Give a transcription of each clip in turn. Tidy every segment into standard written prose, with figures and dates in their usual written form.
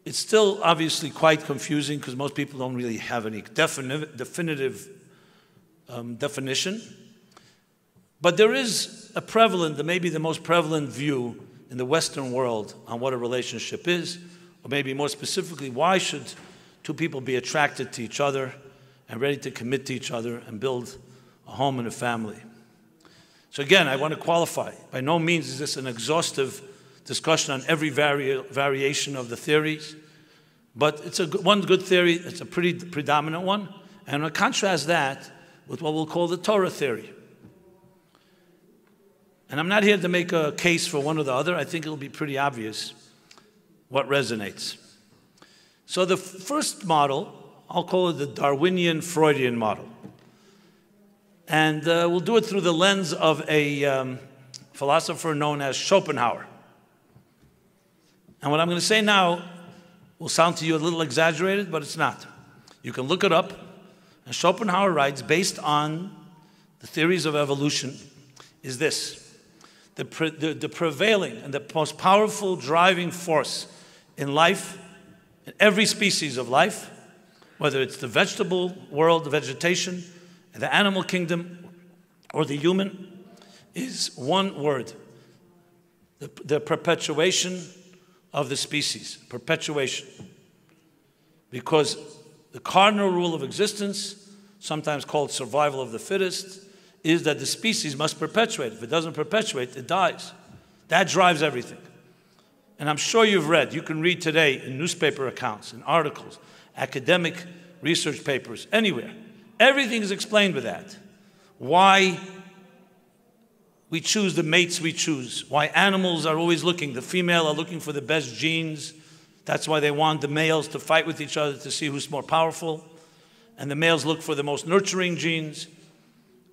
It's still obviously quite confusing because most people don't really have any definitive definition. But there is a prevalent, maybe the most prevalent view in the Western world on what a relationship is, or maybe more specifically, why should two people be attracted to each other and ready to commit to each other and build a home and a family. So again, I want to qualify. By no means is this an exhaustive discussion on every variation of the theories, but it's one good theory, it's a pretty predominant one, and I'll contrast that with what we'll call the Torah theory. And I'm not here to make a case for one or the other. I think it'll be pretty obvious what resonates. So the first model, I'll call it the Darwinian Freudian model. And we'll do it through the lens of a philosopher known as Schopenhauer. And what I'm going to say now will sound to you a little exaggerated, but it's not. You can look it up. And Schopenhauer writes, based on the theories of evolution, is this. The prevailing and the most powerful driving force in life, in every species of life, whether it's the vegetable world, the vegetation, the animal kingdom, or the human, is one word: the perpetuation of the species. Perpetuation. Because the cardinal rule of existence, sometimes called survival of the fittest, is that the species must perpetuate. If it doesn't perpetuate, it dies. That drives everything. And I'm sure you've read, you can read today in newspaper accounts, in articles, academic research papers, anywhere. Everything is explained with that. Why we choose the mates we choose. Why animals are always looking. The female are looking for the best genes. That's why they want the males to fight with each other to see who's more powerful. And the males look for the most nurturing genes.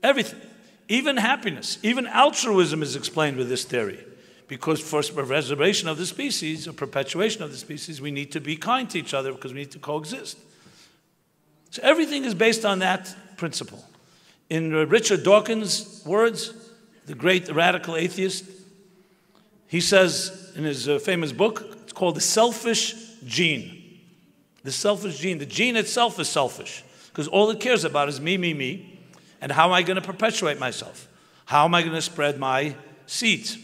Everything. Even happiness. Even altruism is explained with this theory. Because for preservation of the species, or perpetuation of the species, we need to be kind to each other because we need to coexist. So everything is based on that principle. In Richard Dawkins' words, the great radical atheist, he says in his famous book, it's called The Selfish Gene. The selfish gene. The gene itself is selfish because all it cares about is me, me, me. And how am I going to perpetuate myself? How am I going to spread my seeds?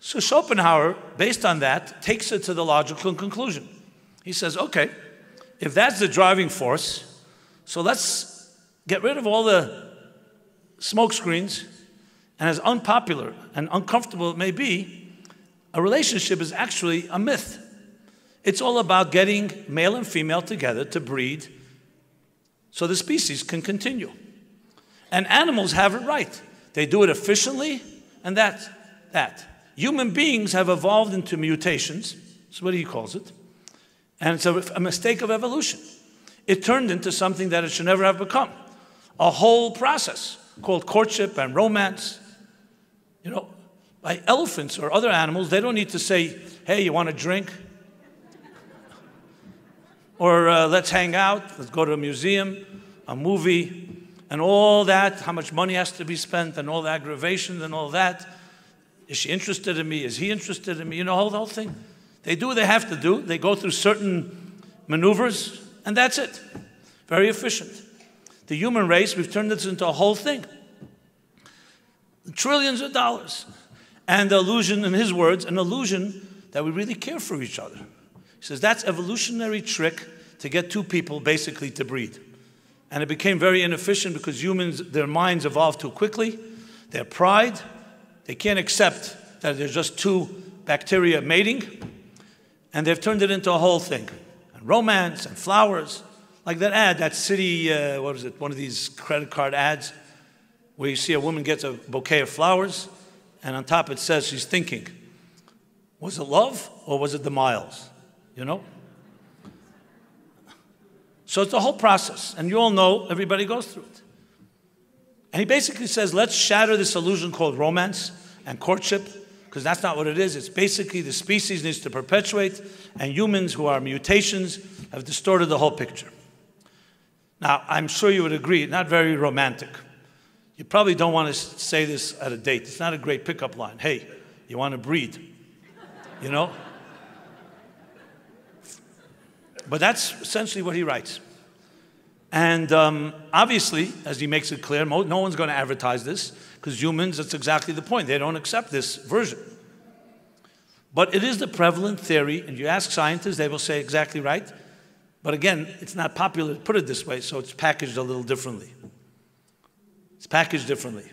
So Schopenhauer, based on that, takes it to the logical conclusion. He says, okay, if that's the driving force, so let's get rid of all the smoke screens, and as unpopular and uncomfortable it may be, a relationship is actually a myth. It's all about getting male and female together to breed so the species can continue. And animals have it right. They do it efficiently, and that. Human beings have evolved into mutations. That's what he calls it. And it's a mistake of evolution. It turned into something that it should never have become. A whole process called courtship and romance. You know, by elephants or other animals, they don't need to say, hey, you want a drink? Or let's hang out, let's go to a museum, a movie, and all that, how much money has to be spent, and all the aggravations and all that. Is she interested in me? Is he interested in me? You know, the whole thing. They do what they have to do. They go through certain maneuvers, and that's it. Very efficient. The human race, we've turned this into a whole thing. Trillions of dollars. And the illusion, in his words, an illusion that we really care for each other. He says that's evolutionary trick to get two people basically to breed. And it became very inefficient because humans, their minds evolved too quickly. Their pride, they can't accept that there's just two bacteria mating. And they've turned it into a whole thing. And romance and flowers. Like that ad, that city, what is it, one of these credit card ads, where you see a woman gets a bouquet of flowers, and on top it says she's thinking, was it love or was it the miles? You know? So it's a whole process, and you all know everybody goes through it. And he basically says, let's shatter this illusion called romance and courtship, because that's not what it is. It's basically the species needs to perpetuate, and humans who are mutations have distorted the whole picture. Now, I'm sure you would agree, not very romantic. You probably don't want to say this at a date. It's not a great pickup line. Hey, you want to breed? You know? But that's essentially what he writes. And obviously, as he makes it clear, no one's going to advertise this, because humans, that's exactly the point. They don't accept this version. But it is the prevalent theory, and you ask scientists, they will say exactly right. But again, it's not popular to put it this way, so it's packaged a little differently. It's packaged differently.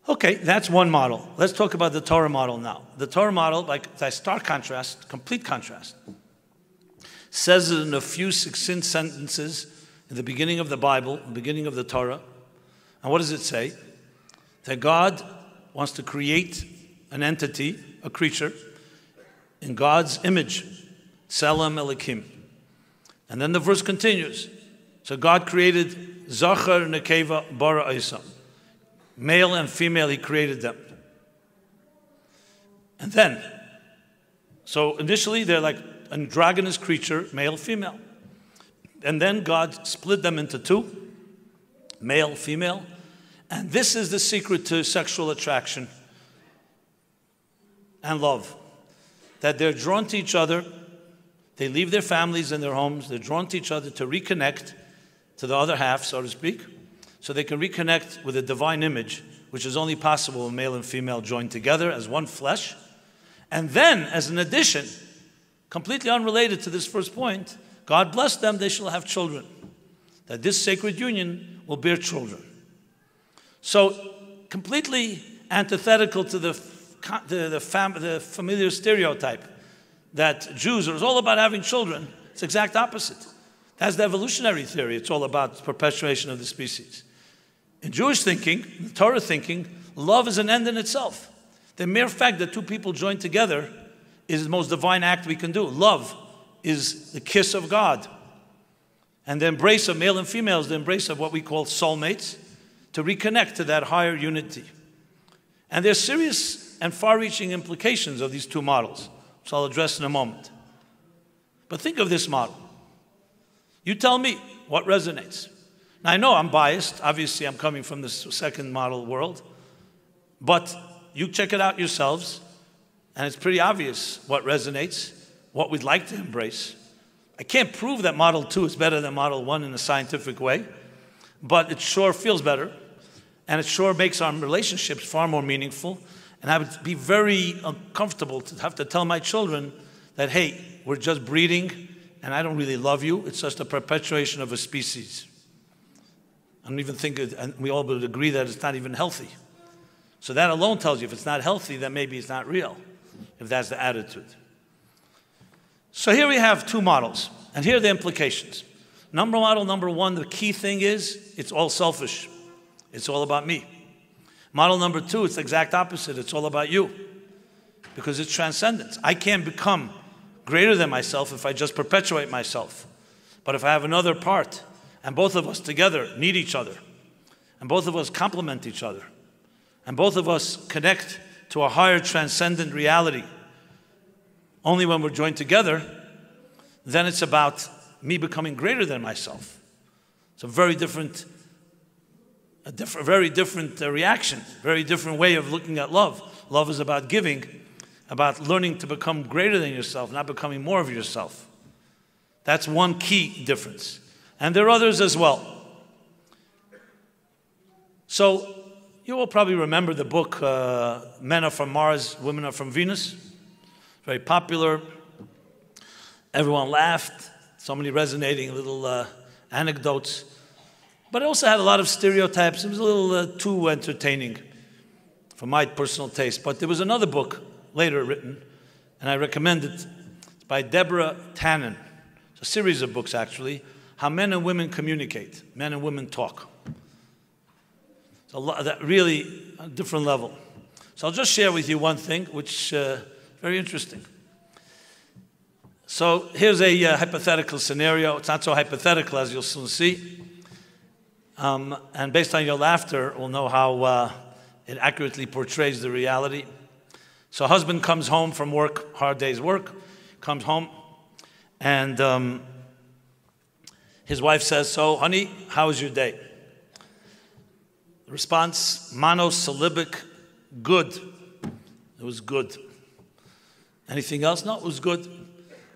Okay, that's one model. Let's talk about the Torah model now. The Torah model, like the stark contrast, complete contrast, says it in a few succinct sentences in the beginning of the Bible, the beginning of the Torah. And what does it say? That God wants to create an entity, a creature, in God's image, Tselem Elokim. And then the verse continues. So God created Zachar Nekeva Bara Isam. Male and female, he created them. And then, so initially they're like androgynous creature, male, female. And then God split them into two, male, female. And this is the secret to sexual attraction and love. That they're drawn to each other. They leave their families and their homes. They're drawn to each other to reconnect to the other half, so to speak, so they can reconnect with a divine image, which is only possible when male and female join together as one flesh. And then, as an addition, completely unrelated to this first point, God blessed them, they shall have children. That this sacred union will bear children. So, completely antithetical to the familiar stereotype that Jews are all about having children. It's the exact opposite. That's the evolutionary theory. It's all about perpetuation of the species. In Jewish thinking, the Torah thinking, love is an end in itself. The mere fact that two people join together is the most divine act we can do. Love is the kiss of God. And the embrace of male and female is the embrace of what we call soulmates to reconnect to that higher unity. And there's serious and far-reaching implications of these two models, which I'll address in a moment. But think of this model. You tell me what resonates. Now, I know I'm biased. Obviously, I'm coming from the second model world. But you check it out yourselves, and it's pretty obvious what resonates, what we'd like to embrace. I can't prove that Model 2 is better than Model 1 in a scientific way, but it sure feels better, and it sure makes our relationships far more meaningful. And I would be very uncomfortable to have to tell my children that, hey, we're just breeding, and I don't really love you. It's just a perpetuation of a species. I don't even think, and we all would agree that it's not even healthy. So that alone tells you if it's not healthy, then maybe it's not real, if that's the attitude. So here we have two models, and here are the implications. Model number one, the key thing is it's all selfish. It's all about me. Model number two, it's the exact opposite. It's all about you, because it's transcendence. I can't become greater than myself if I just perpetuate myself. But if I have another part, and both of us together need each other, and both of us complement each other, and both of us connect to a higher transcendent reality, only when we're joined together, then it's about me becoming greater than myself. It's a very different reaction, very different way of looking at love. Love is about giving, about learning to become greater than yourself, not becoming more of yourself. That's one key difference. And there are others as well. So you will probably remember the book, Men Are From Mars, Women Are From Venus. Very popular. Everyone laughed. So many resonating little anecdotes. But it also had a lot of stereotypes. It was a little too entertaining for my personal taste. But there was another book later written, and I recommend it. It's by Deborah Tannen. It's a series of books, actually. How men and women communicate. Men and women talk. It's a lot, that really a different level. So I'll just share with you one thing, which is very interesting. So here's a hypothetical scenario. It's not so hypothetical, as you'll soon see. And based on your laughter, we'll know how it accurately portrays the reality. So a husband comes home from work, hard day's work, comes home, and his wife says, so, honey, how was your day? The response, monosyllabic, good. It was good. Anything else? No, it was good.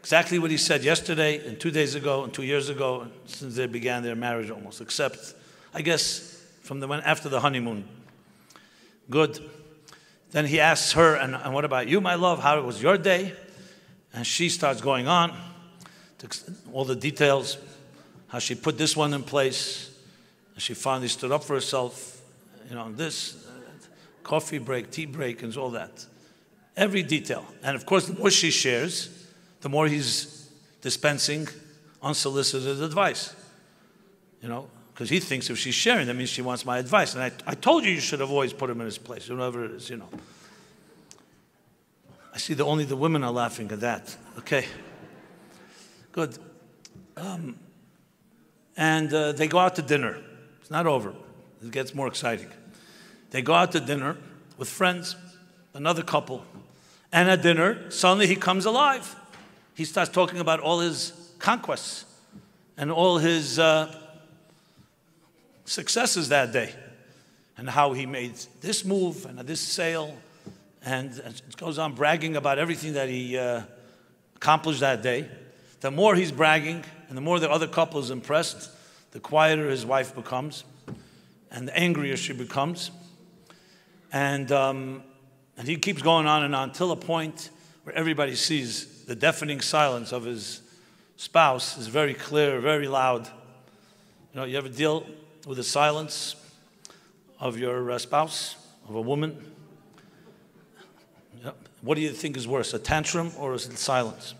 exactly what he said yesterday and 2 days ago and 2 years ago, since they began their marriage almost, except, I guess, after the honeymoon. Good. Then he asks her, and what about you, my love? How was your day? And she starts going on to all the details, how she put this one in place, and she finally stood up for herself, this, coffee break, tea break, and all that. Every detail. And of course, the more she shares, the more he's dispensing unsolicited advice. Because he thinks if she's sharing, that means she wants my advice. And I told you should have always put him in his place, whatever it is, I see only the women are laughing at that. Okay. Good. And they go out to dinner. It's not over. It gets more exciting. They go out to dinner with friends, another couple. And at dinner, suddenly he comes alive. He starts talking about all his conquests and all his successes that day, and how he made this move and this sale, and it goes on bragging about everything that he accomplished that day. The more he's bragging and the more the other couple is impressed, the quieter his wife becomes and the angrier she becomes. And he keeps going on and on till a point where everybody sees the deafening silence of his spouse is very clear, very loud. You ever deal with the silence of your spouse, of a woman? What do you think is worse, a tantrum or is it silence?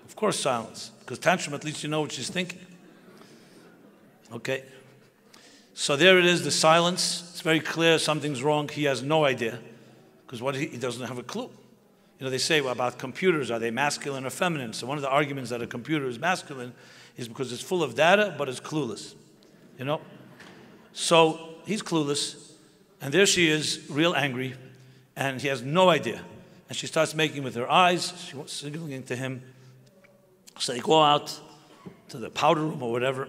Of course silence, because tantrum, at least you know what she's thinking. Okay. So there it is, the silence. It's very clear something's wrong. He has no idea, because he doesn't have a clue. They say about computers, are they masculine or feminine? So one of the arguments that a computer is masculine is because it's full of data, but it's clueless. So he's clueless, and there she is, real angry, and he has no idea. And she starts making with her eyes, she was signaling to him. So they go out to the powder room or whatever.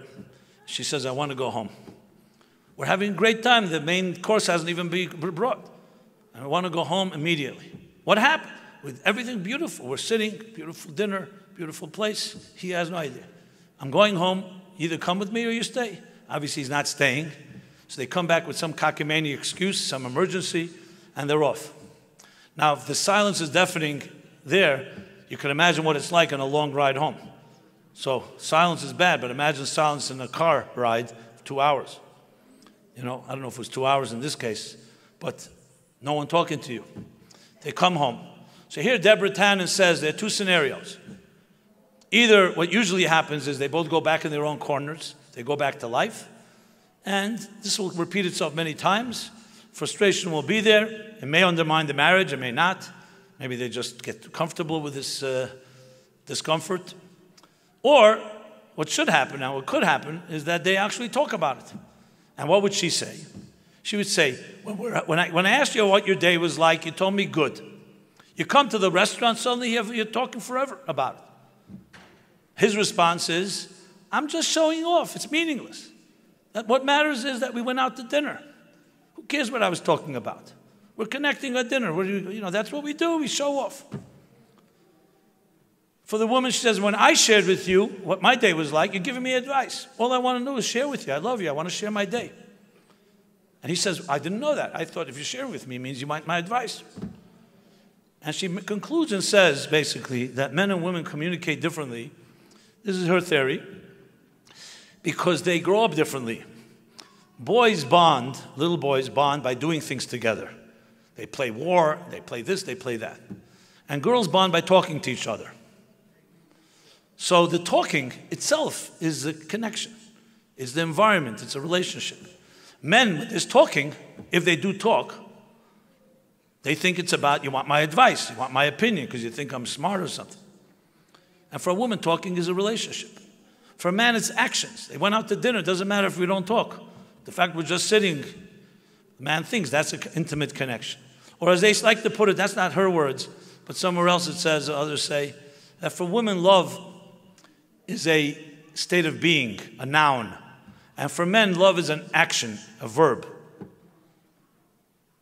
She says, I want to go home. We're having a great time. The main course hasn't even been brought. And I want to go home immediately. What happened? With everything beautiful. We're sitting, beautiful dinner, beautiful place. He has no idea. I'm going home. Either come with me or you stay. Obviously, he's not staying. So they come back with some cockamamie excuse, some emergency, and they're off. Now, if the silence is deafening there, you can imagine what it's like on a long ride home. So silence is bad, but imagine silence in a car ride for 2 hours. I don't know if it was 2 hours in this case, but no one talking to you. They come home. So here Deborah Tannen says there are two scenarios. Either what usually happens is they both go back in their own corners, they go back to life, and this will repeat itself many times. Frustration will be there. It may undermine the marriage, it may not. Maybe they just get comfortable with this discomfort. Or what should happen now, what could happen, is that they actually talk about it. And what would she say? She would say, when I asked you what your day was like, you told me good. You come to the restaurant, suddenly you're talking forever about it. His response is, I'm just showing off. It's meaningless. What matters is that we went out to dinner. Who cares what I was talking about? We're connecting at dinner. That's what we do. We show off. For the woman, she says, when I shared with you what my day was like, you're giving me advice. All I want to do is share with you. I love you. I want to share my day. And he says, I didn't know that. I thought if you share with me, it means you want my advice. And she concludes and says, basically, that men and women communicate differently. This is her theory. Because they grow up differently. Boys bond, little boys bond by doing things together. They play war, they play this, they play that. And girls bond by talking to each other. So the talking itself is a connection, is the environment, it's a relationship. Men, with this talking, if they do talk, they think it's about, you want my advice, you want my opinion, because you think I'm smart or something. And for a woman, talking is a relationship. For a man, it's actions. They went out to dinner, it doesn't matter if we don't talk. The fact we're just sitting, the man thinks that's an intimate connection. Or as they like to put it, that's not her words, but somewhere else it says, others say, that for women, love is a state of being, a noun. And for men, love is an action, a verb.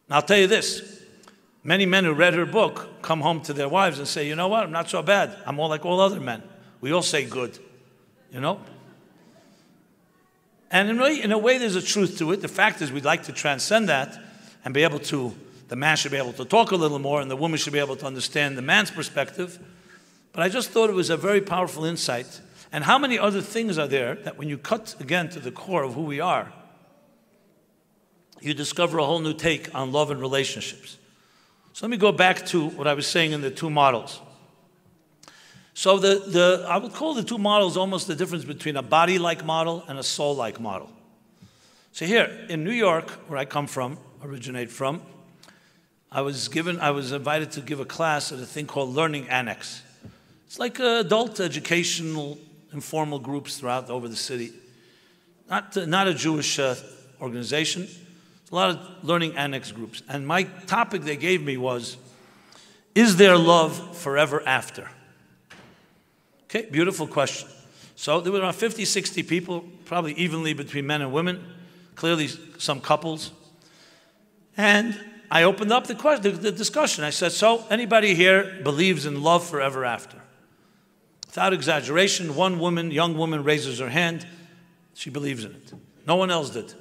Now I'll tell you this, Many men who read her book come home to their wives and say, you know what, I'm not so bad. I'm all like all other men. We all say good, you know? And in a way, there's a truth to it. The fact is we'd like to transcend that and be able to, the man should be able to talk a little more and the woman should be able to understand the man's perspective. But I just thought it was a very powerful insight. And how many other things are there that when you cut again to the core of who we are, you discover a whole new take on love and relationships. So let me go back to what I was saying in the two models. So I would call the two models almost the difference between a body-like model and a soul-like model. So here in New York, where I come from, originate from, I was invited to give a class at a thing called Learning Annex. It's like adult educational informal groups throughout over the city. Not a Jewish organization. It's a lot of learning annex groups. And my topic they gave me was, is there love forever after? Okay, beautiful question. So there were around 50, 60 people, probably evenly between men and women, clearly some couples. And I opened up the discussion. I said, so anybody here believes in love forever after? Without exaggeration, one woman, young woman, raises her hand. She believes in it. No one else did.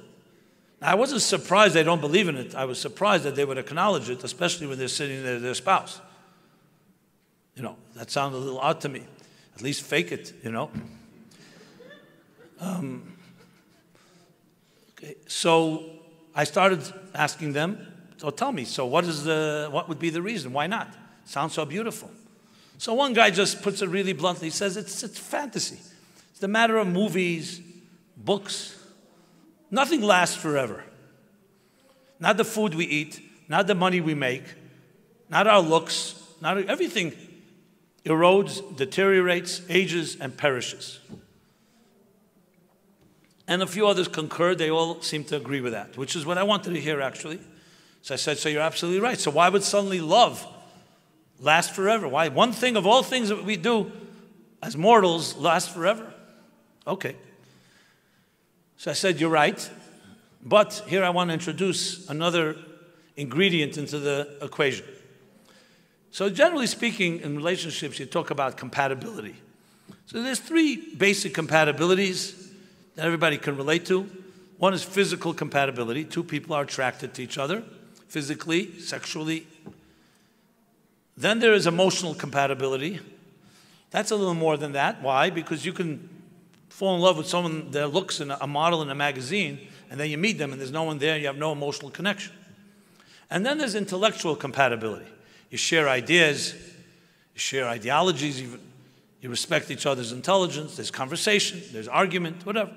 I wasn't surprised they don't believe in it. I was surprised that they would acknowledge it, especially when they're sitting there with their spouse. You know, that sounded a little odd to me. At least fake it, you know. Okay, so I started asking them, so tell me, so what would be the reason? Why not? Sounds so beautiful. So one guy just puts it really bluntly. He says, it's fantasy. It's the matter of movies, books. Nothing lasts forever. Not the food we eat, not the money we make, not our looks, not everything erodes, deteriorates, ages, and perishes. And a few others concurred. They all seem to agree with that, which is what I wanted to hear, actually. So I said, so you're absolutely right. So why would suddenly love last forever? Why? One thing of all things that we do as mortals last forever? Okay. So I said, you're right. But here I want to introduce another ingredient into the equation. So generally speaking, in relationships, you talk about compatibility. So there's three basic compatibilities that everybody can relate to. One is physical compatibility. Two people are attracted to each other, physically, sexually. Then there is emotional compatibility. That's a little more than that. Why? Because you can fall in love with someone that looks in a model in a magazine, and then you meet them and there's no one there, and you have no emotional connection. And then there's intellectual compatibility. You share ideas, you share ideologies, even. You respect each other's intelligence, there's conversation, there's argument, whatever.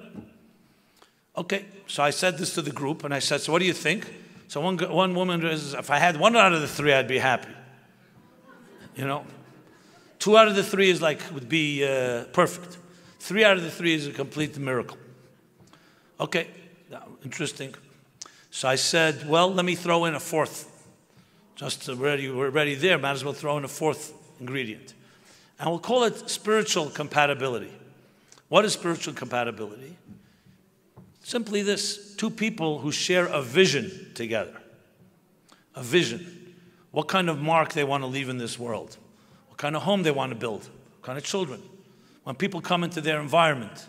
Okay, so I said this to the group, and I said, so what do you think? So one woman says, if I had one out of the three, I'd be happy. You know? 2 out of the 3 is like, would be perfect. 3 out of the 3 is a complete miracle. Okay, interesting. So I said, well, let me throw in a fourth. Just we're already there, might as well throw in a fourth ingredient. And we'll call it spiritual compatibility. What is spiritual compatibility? Simply this, 2 people who share a vision together. A vision. What kind of mark they want to leave in this world. What kind of home they want to build. What kind of children. When people come into their environment,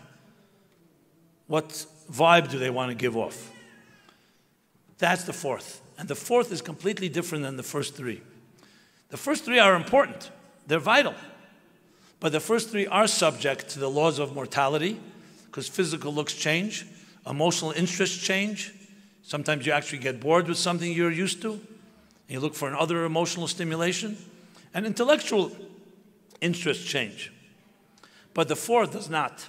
what vibe do they want to give off? That's the fourth. And the fourth is completely different than the first 3. The first 3 are important. They're vital. But the first 3 are subject to the laws of mortality, because physical looks change, emotional interests change. Sometimes you actually get bored with something you're used to, and you look for another emotional stimulation. And intellectual interests change. But the fourth does not.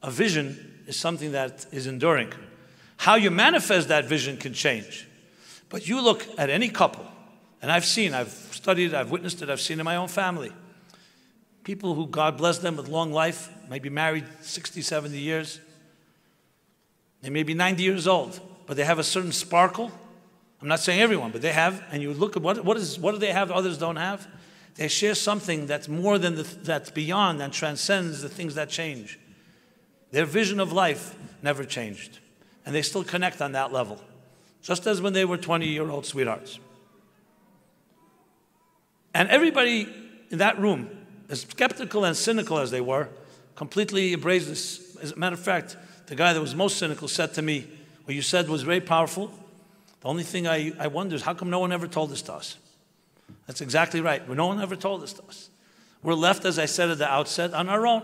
A vision is something that is enduring. How you manifest that vision can change. But you look at any couple, and I've studied, I've witnessed it, I've seen it in my own family. People who, God bless them with long life, may be married 60, 70 years. They may be 90 years old, but they have a certain sparkle. I'm not saying everyone, but they have. And you look at what do they have others don't have? They share something that's more than, that's beyond and transcends the things that change. Their vision of life never changed. And they still connect on that level. Just as when they were 20-year-old sweethearts. And everybody in that room, as skeptical and cynical as they were, completely embraced this. As a matter of fact, the guy that was most cynical said to me, what you said was very powerful. The only thing I wonder is how come no one ever told this to us? That's exactly right. No one ever told this to us. We're left, as I said at the outset, on our own.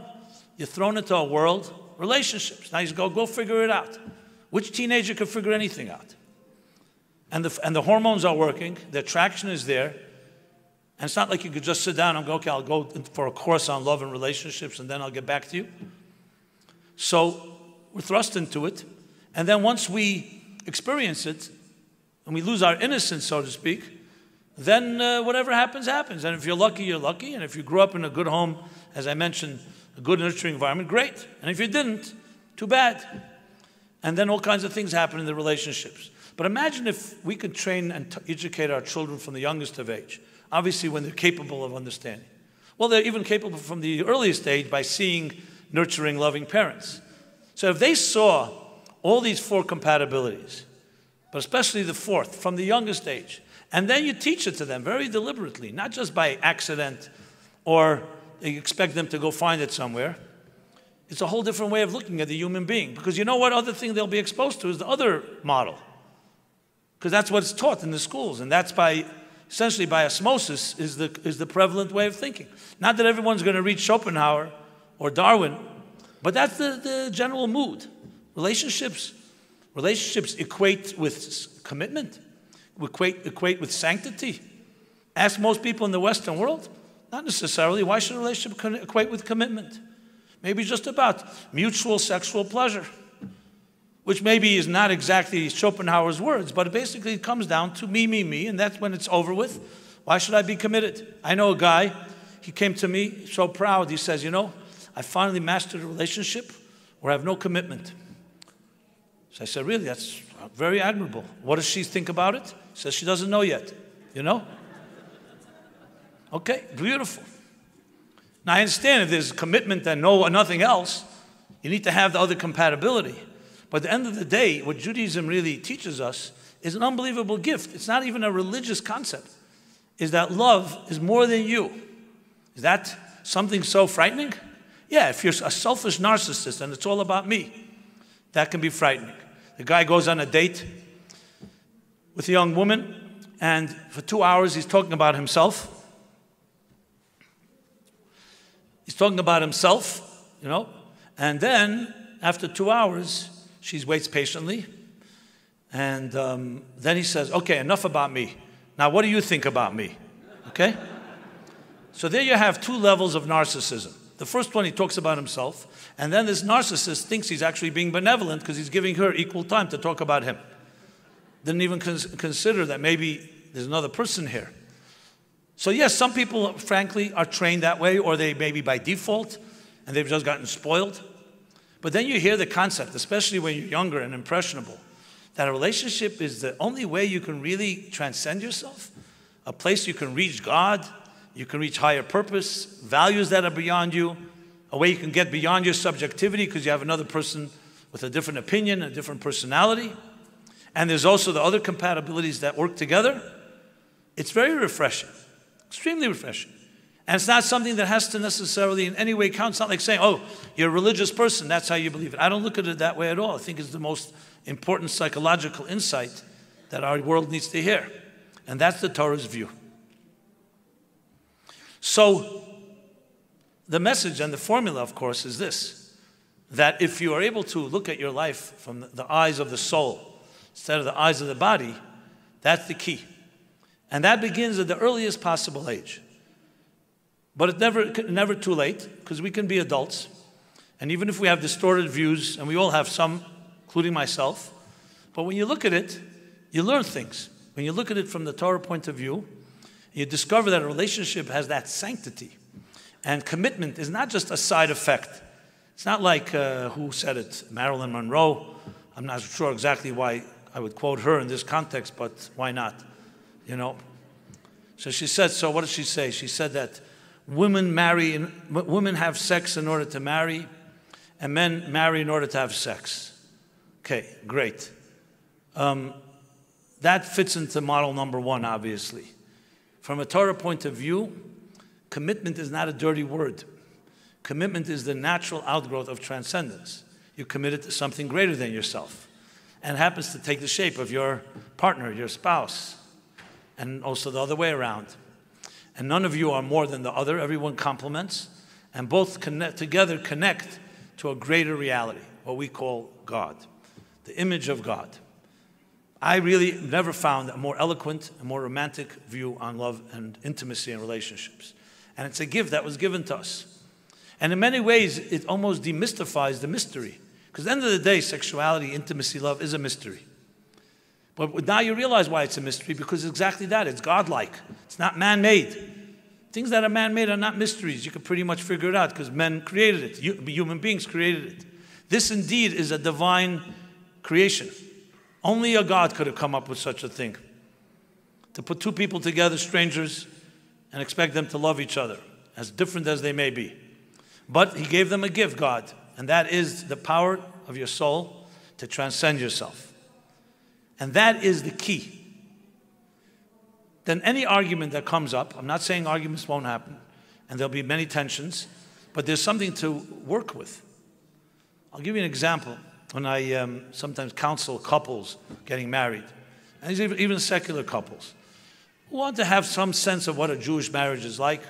You're thrown into a world, relationships. Now you go figure it out. Which teenager can figure anything out? And the hormones are working. The attraction is there. And it's not like you could just sit down and go, okay, I'll go for a course on love and relationships and then I'll get back to you. So we're thrust into it. And then once we experience it and we lose our innocence, so to speak, then whatever happens, happens. And if you're lucky, you're lucky. And if you grew up in a good home, as I mentioned, a good nurturing environment, great. And if you didn't, too bad. And then all kinds of things happen in the relationships. But imagine if we could train and educate our children from the youngest of age. Obviously, when they're capable of understanding. Well, they're even capable from the earliest age by seeing nurturing, loving parents. So if they saw all these 4 compatibilities, but especially the 4th, from the youngest age, and then you teach it to them very deliberately, not just by accident or you expect them to go find it somewhere. It's a whole different way of looking at the human being. Because you know what other thing they'll be exposed to is the other model. Because that's what's taught in the schools, and that's essentially by osmosis is the prevalent way of thinking. Not that everyone's going to read Schopenhauer or Darwin, but that's the general mood. Relationships equate with commitment, equate with sanctity. Ask most people in the Western world, not necessarily. Why should a relationship equate with commitment? Maybe just about mutual sexual pleasure, which maybe is not exactly Schopenhauer's words, but it basically comes down to me, me, me, and that's when it's over with. Why should I be committed? I know a guy, he came to me so proud, he says, you know, I finally mastered a relationship where I have no commitment. So I said, really, that's very admirable. What does she think about it? She says she doesn't know yet, you know? Okay, beautiful. Now I understand if there's commitment and nothing else, you need to have the other compatibility. But at the end of the day, what Judaism really teaches us is an unbelievable gift. It's not even a religious concept. Is that love is more than you. Is that something so frightening? Yeah, if you're a selfish narcissist and it's all about me, that can be frightening. The guy goes on a date with a young woman, and for 2 hours he's talking about himself. He's talking about himself, you know, and then after 2 hours, she waits patiently, and then he says, okay, enough about me. Now, what do you think about me? Okay? So there you have 2 levels of narcissism. The first one, he talks about himself, and then this narcissist thinks he's actually being benevolent because he's giving her equal time to talk about him. Didn't even consider that maybe there's another person here. So yes, some people, frankly, are trained that way, or they maybe by default, and they've just gotten spoiled. But then you hear the concept, especially when you're younger and impressionable, that a relationship is the only way you can really transcend yourself, a place you can reach God, you can reach higher purpose, values that are beyond you, a way you can get beyond your subjectivity because you have another person with a different opinion, a different personality. And there's also the other compatibilities that work together. It's very refreshing, extremely refreshing. And it's not something that has to necessarily in any way count. It's not like saying, oh, you're a religious person, that's how you believe it. I don't look at it that way at all. I think it's the most important psychological insight that our world needs to hear. And that's the Torah's view. So the message and the formula, of course, is this, that if you are able to look at your life from the eyes of the soul instead of the eyes of the body, that's the key. And that begins at the earliest possible age. But it's never too late, because we can be adults. And even if we have distorted views, and we all have some, including myself, but when you look at it, you learn things. When you look at it from the Torah point of view, you discover that a relationship has that sanctity. And commitment is not just a side effect. It's not like, who said it? Marilyn Monroe. I'm not sure exactly why I would quote her in this context, but why not? You know? So she said, so what did she say? She said that women have sex in order to marry, and men marry in order to have sex. Okay, great. That fits into model number 1, obviously. From a Torah point of view, commitment is not a dirty word. Commitment is the natural outgrowth of transcendence. You're committed to something greater than yourself. And it happens to take the shape of your partner, your spouse, and also the other way around. And none of you are more than the other. Everyone complements, and both together connect to a greater reality, what we call God, the image of God. I really never found a more eloquent and more romantic view on love and intimacy and relationships. And it's a gift that was given to us. And in many ways, it almost demystifies the mystery. Because at the end of the day, sexuality, intimacy, love is a mystery. But now you realize why it's a mystery, because it's exactly that. It's godlike. It's not man-made. Things that are man-made are not mysteries. You can pretty much figure it out because men created it. Human beings created it. This indeed is a divine creation. Only a God could have come up with such a thing. To put two people together, strangers, and expect them to love each other, as different as they may be. But he gave them a gift, God, and that is the power of your soul to transcend yourself. And that is the key. Then any argument that comes up, I'm not saying arguments won't happen, and there'll be many tensions, but there's something to work with. I'll give you an example. When I sometimes counsel couples getting married, and even secular couples, who want to have some sense of what a Jewish marriage is like.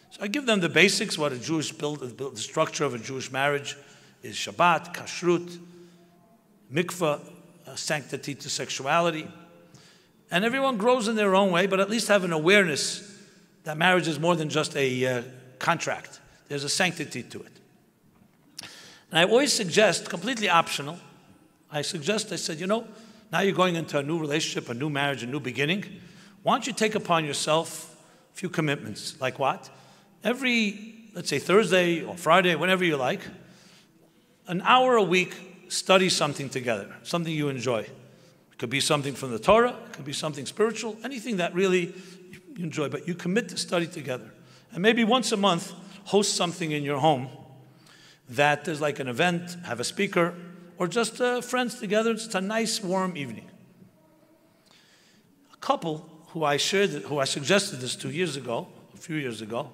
So I give them the basics, what a Jewish the structure of a Jewish marriage is: Shabbat, kashrut, mikvah, sanctity to sexuality. And everyone grows in their own way, but at least have an awareness that marriage is more than just a contract. There's a sanctity to it. And I always suggest, completely optional, I said, you know, now you're going into a new relationship, a new marriage, a new beginning. Why don't you take upon yourself a few commitments? Like what? Every, let's say Thursday or Friday, whenever you like, an hour a week, study something together, something you enjoy. It could be something from the Torah, it could be something spiritual, anything that really you enjoy, but you commit to study together. And maybe once a month, host something in your home that is like an event, have a speaker, or just friends together. It's a nice, warm evening. A couple who I suggested this to a few years ago,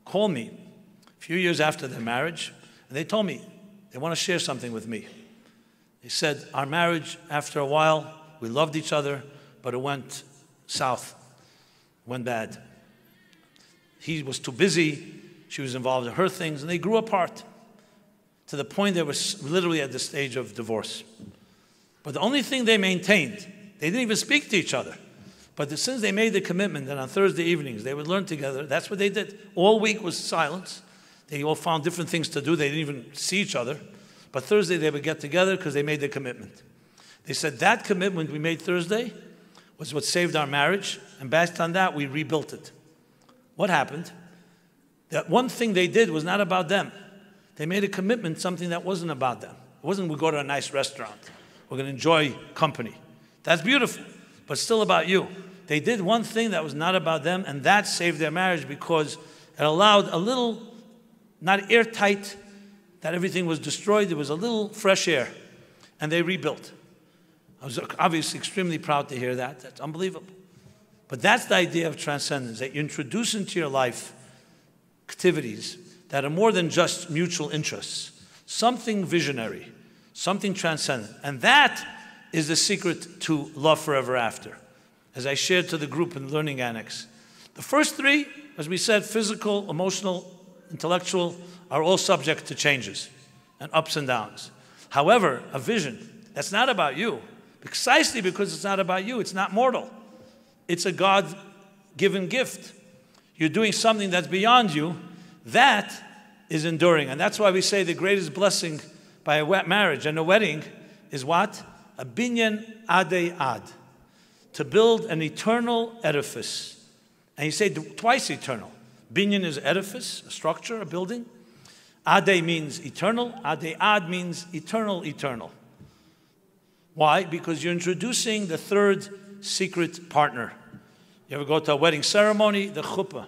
called me a few years after their marriage, and they told me they want to share something with me. They said, our marriage, after a while, we loved each other, but it went south, went bad. He was too busy, she was involved in her things, and they grew apart, to the point they were literally at the stage of divorce. But the only thing they maintained, they didn't even speak to each other. But since they made the commitment that on Thursday evenings they would learn together, that's what they did. All week was silence. They all found different things to do. They didn't even see each other. But Thursday they would get together because they made the commitment. They said that commitment we made Thursday was what saved our marriage, and based on that we rebuilt it. What happened? That one thing they did was not about them. They made a commitment, something that wasn't about them. It wasn't we go to a nice restaurant. We're going to enjoy company. That's beautiful, but still about you. They did one thing that was not about them, and that saved their marriage because it allowed a little, not airtight, that everything was destroyed. There was a little fresh air, and they rebuilt. I was obviously extremely proud to hear that. That's unbelievable. But that's the idea of transcendence, that you introduce into your life activities that are more than just mutual interests, something visionary, something transcendent. And that is the secret to love forever after. As I shared to the group in the Learning Annex, the first three, as we said, physical, emotional, intellectual, are all subject to changes and ups and downs. However, a vision that's not about you, precisely because it's not about you, it's not mortal. It's a God-given gift. You're doing something that's beyond you. That is enduring. And that's why we say the greatest blessing by a marriage and a wedding is what? A binyan adei ad. To build an eternal edifice. And you say twice eternal. Binyan is edifice, a structure, a building. Adei means eternal. Adei ad means eternal, eternal. Why? Because you're introducing the third secret partner. You ever go to a wedding ceremony? The chuppah.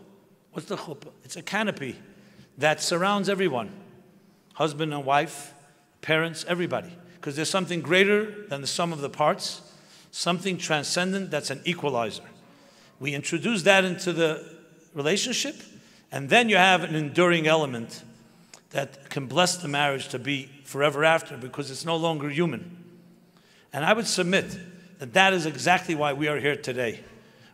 What's the chuppah? It's a canopy that surrounds everyone. Husband and wife, parents, everybody. Because there's something greater than the sum of the parts. Something transcendent that's an equalizer. We introduce that into the relationship, and then you have an enduring element that can bless the marriage to be forever after, because it's no longer human. And I would submit that that is exactly why we are here today.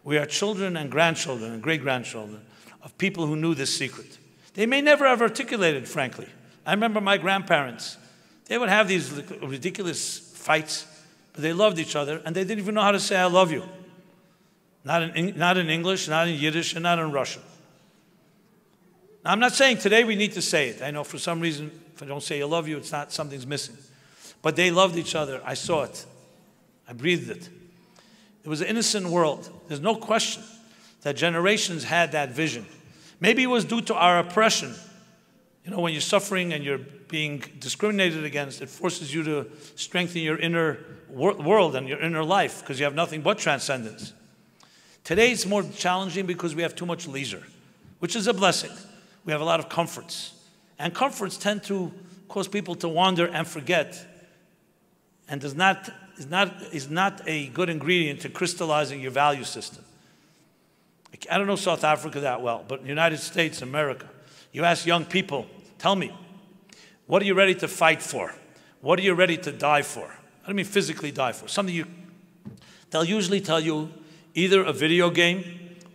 We are children and grandchildren and great-grandchildren of people who knew this secret. They may never have articulated, frankly. I remember my grandparents. They would have these ridiculous fights, but they loved each other, and they didn't even know how to say, I love you. Not in English, not in Yiddish, and not in Russian. Now, I'm not saying today we need to say it. I know for some reason, if I don't say I love you, it's not, something's missing. But they loved each other. I saw it. I breathed it. It was an innocent world. There's no question that generations had that vision. Maybe it was due to our oppression. You know, when you're suffering and you're being discriminated against, it forces you to strengthen your inner world and your inner life, because you have nothing but transcendence. Today it's more challenging because we have too much leisure, which is a blessing. We have a lot of comforts. And comforts tend to cause people to wander and forget, and is not a good ingredient to crystallizing your value system. I don't know South Africa that well, but in the United States, America, you ask young people, tell me, what are you ready to fight for? What are you ready to die for? I don't mean physically die for. Something they'll usually tell you either a video game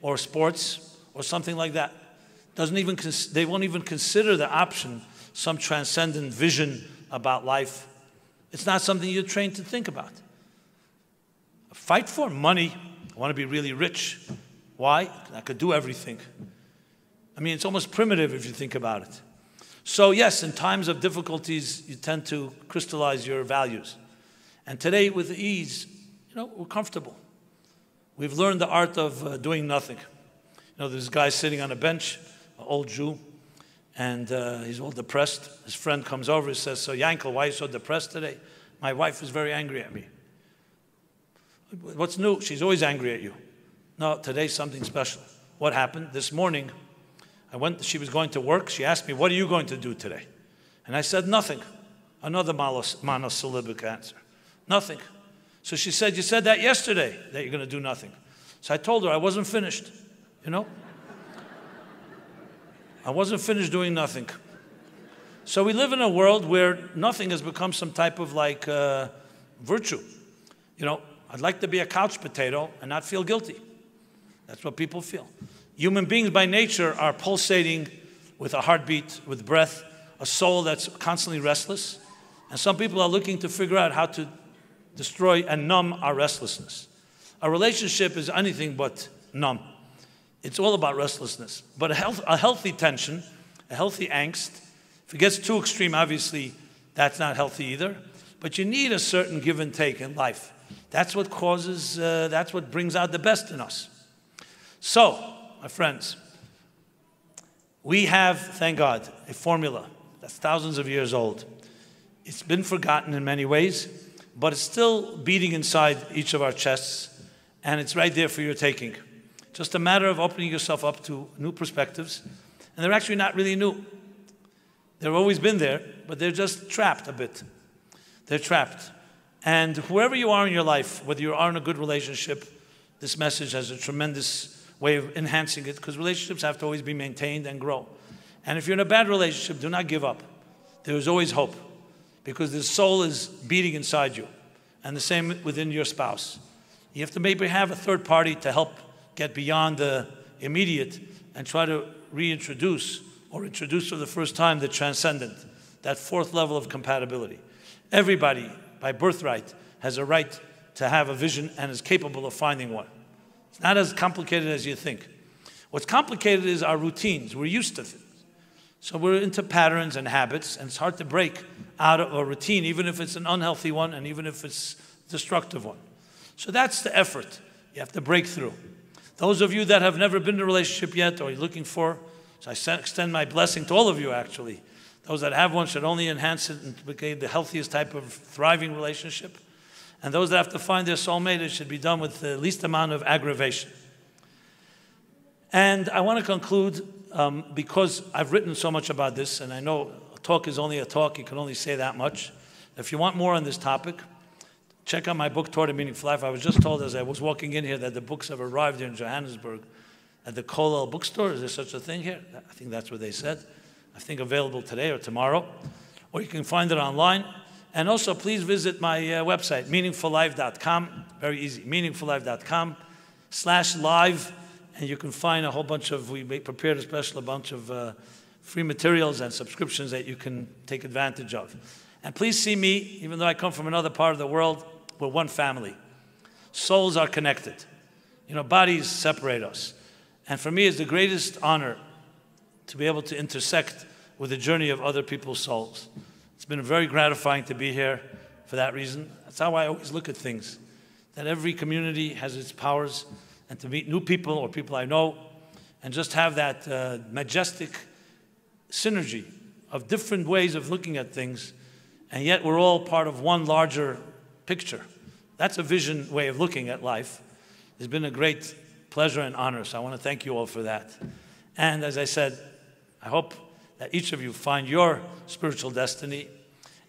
or sports or something like that. They won't even consider the option, some transcendent vision about life. It's not something you're trained to think about. Fight for money. I want to be really rich. Why? I could do everything. I mean, it's almost primitive if you think about it. So yes, in times of difficulties, you tend to crystallize your values. And today, with ease, you know, we're comfortable. We've learned the art of doing nothing. You know, there's a guy sitting on a bench, an old Jew, and he's all depressed. His friend comes over and says, so Yankel, why are you so depressed today? My wife is very angry at me. What's new? She's always angry at you. No, today's something special. What happened? This morning, she was going to work. She asked me, what are you going to do today? And I said, nothing. Another monosyllabic answer. Nothing. So she said, you said that yesterday, that you're going to do nothing. So I told her I wasn't finished, you know? I wasn't finished doing nothing. So we live in a world where nothing has become some type of like virtue. You know, I'd like to be a couch potato and not feel guilty. That's what people feel. Human beings by nature are pulsating with a heartbeat, with breath, a soul that's constantly restless. And some people are looking to figure out how to destroy and numb our restlessness. A relationship is anything but numb. It's all about restlessness. But a healthy tension, a healthy angst, if it gets too extreme, obviously, that's not healthy either. But you need a certain give and take in life. That's what causes, that's what brings out the best in us. So, my friends, we have, thank God, a formula that's thousands of years old. It's been forgotten in many ways, but it's still beating inside each of our chests, and it's right there for your taking. Just a matter of opening yourself up to new perspectives, and they're actually not really new. They've always been there, but they're just trapped a bit. They're trapped. And whoever you are in your life, whether you are in a good relationship, this message has a tremendous way of enhancing it, because relationships have to always be maintained and grow. And if you're in a bad relationship, do not give up. There is always hope, because the soul is beating inside you, and the same within your spouse. You have to maybe have a third party to help get beyond the immediate and try to reintroduce or introduce for the first time the transcendent, that fourth level of compatibility. Everybody, by birthright, has a right to have a vision and is capable of finding one. It's not as complicated as you think. What's complicated is our routines. We're used to things. So we're into patterns and habits, and it's hard to break out of a routine, even if it's an unhealthy one and even if it's a destructive one. So that's the effort you have to break through. Those of you that have never been in a relationship yet or you're looking for, so I extend my blessing to all of you, actually. Those that have one should only enhance it and become the healthiest type of thriving relationship. And those that have to find their soulmate, it should be done with the least amount of aggravation. And I want to conclude, because I've written so much about this, and I know a talk is only a talk, you can only say that much. If you want more on this topic, check out my book, Toward a Meaningful Life. I was just told as I was walking in here that the books have arrived here in Johannesburg at the Kollel bookstore. Is there such a thing here? I think that's what they said. I think available today or tomorrow. Or you can find it online. And also, please visit my website, meaningfullife.com. Very easy, meaningfullife.com/live. And you can find a whole bunch of, we prepared a bunch of free materials and subscriptions that you can take advantage of. And please see me, even though I come from another part of the world, we're one family. Souls are connected. You know, bodies separate us. And for me, it's the greatest honor to be able to intersect with the journey of other people's souls. It's been very gratifying to be here for that reason. That's how I always look at things, that every community has its powers, and to meet new people or people I know, and just have that majestic synergy of different ways of looking at things, and yet we're all part of one larger picture. That's a vision way of looking at life. It's been a great pleasure and honor, so I want to thank you all for that. And as I said, I hope that each of you find your spiritual destiny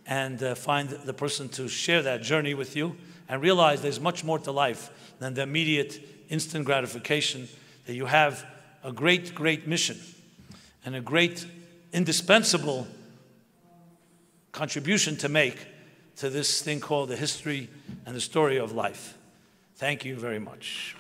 and find the person to share that journey with you, and realize there's much more to life than the immediate instant gratification, that you have a great, great mission and a great, indispensable contribution to make to this thing called the history and the story of life. Thank you very much.